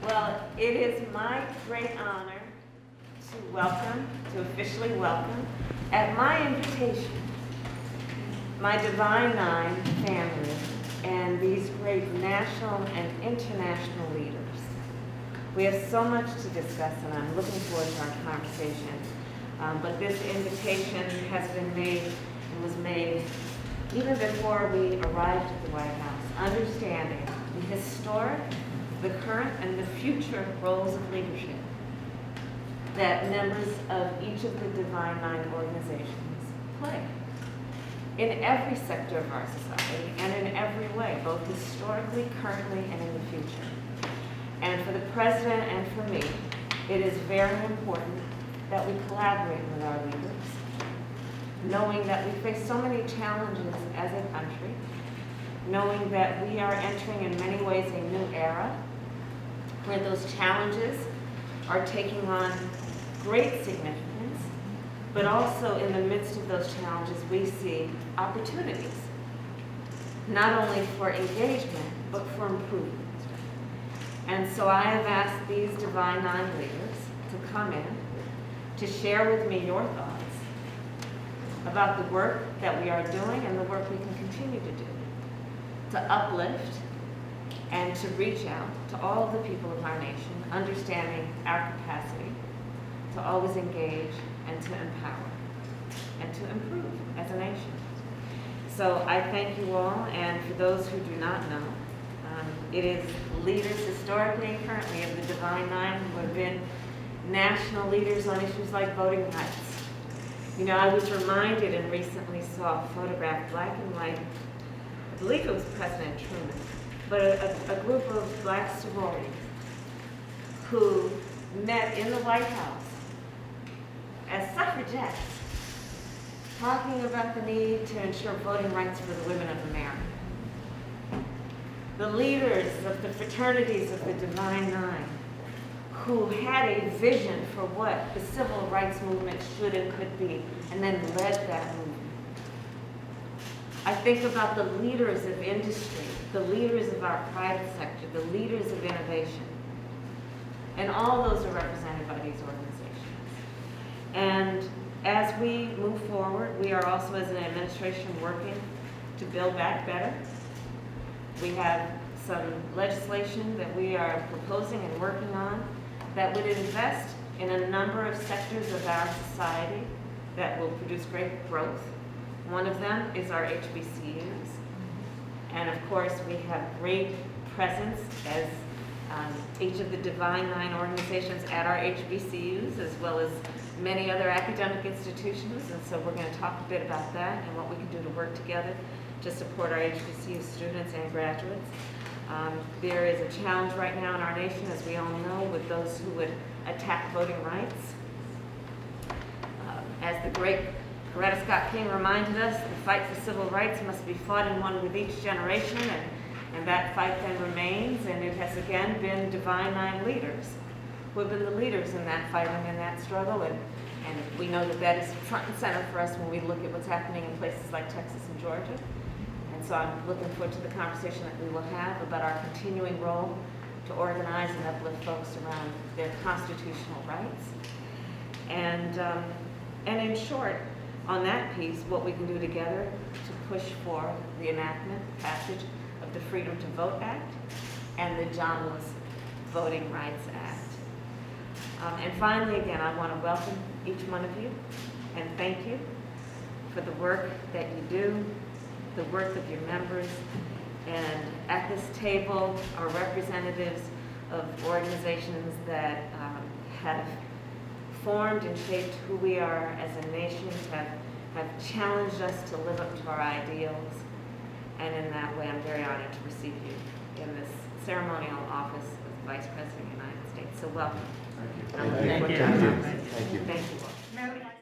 Well, it is my great honor to officially welcome, at my invitation, my Divine Nine family and these great national and international leaders. We have so much to discuss, and I'm looking forward to our conversation. But this invitation has been made and was made even before we arrived at the White House, understanding the historic, the current, and the future roles of leadership that members of each of the Divine Nine organizations play in every sector of our society and in every way, both historically, currently, and in the future. And for the President and for me, it is very important that we collaborate with our leaders, knowing that we face so many challenges as a country, knowing that we are entering in many ways a new era where those challenges are taking on great significance, but also in the midst of those challenges we see opportunities, not only for engagement, but for improvement. And so I have asked these Divine Nine leaders to come in to share with me your thoughts about the work that we are doing and the work we can continue to do, to uplift and to reach out to all of the people of our nation, understanding our capacity to always engage and to empower and to improve as a nation. So I thank you all, and for those who do not know, it is leaders historically and currently of the Divine Nine who have been national leaders on issues like voting rights. You know, I was reminded and recently saw a photograph, black and white, I believe it was President Truman, but a group of black sororities who met in the White House as suffragettes, talking about the need to ensure voting rights for the women of America. The leaders of the fraternities of the Divine Nine who had a vision for what the civil rights movement should and could be, and then led that movement. I think about the leaders of industry, the leaders of our private sector, the leaders of innovation, and all those are represented by these organizations. And as we move forward, we are also as an administration working to build back better. We have some legislation that we are proposing and working on that would invest in a number of sectors of our society that will produce great growth. One of them is our HBCUs. And of course, we have great presence as each of the Divine Nine organizations at our HBCUs, as well as many other academic institutions. And so we're going to talk a bit about that and what we can do to work together to support our HBCU students and graduates. There is a challenge right now in our nation, as we all know, with those who would attack voting rights. As the great Coretta Scott King reminded us, the fight for civil rights must be fought and won with each generation, and that fight then remains, and it has again been Divine Nine leaders who have been the leaders in that fight and in that struggle, and we know that that is front and center for us when we look at what's happening in places like Texas and Georgia. And so I'm looking forward to the conversation that we will have about our continuing role to organize and uplift folks around their constitutional rights. And in short, on that piece, what we can do together to push for the enactment, passage of the Freedom to Vote Act and the John Lewis Voting Rights Act. And finally, again, I want to welcome each one of you and thank you for the work that you do, the work of your members. And at this table are representatives of organizations that have formed and shaped who we are as a nation, have challenged us to live up to our ideals. And in that way, I'm very honored to receive you in this ceremonial office of Vice President of the United States. So welcome. Thank you. Thank you. Thank you.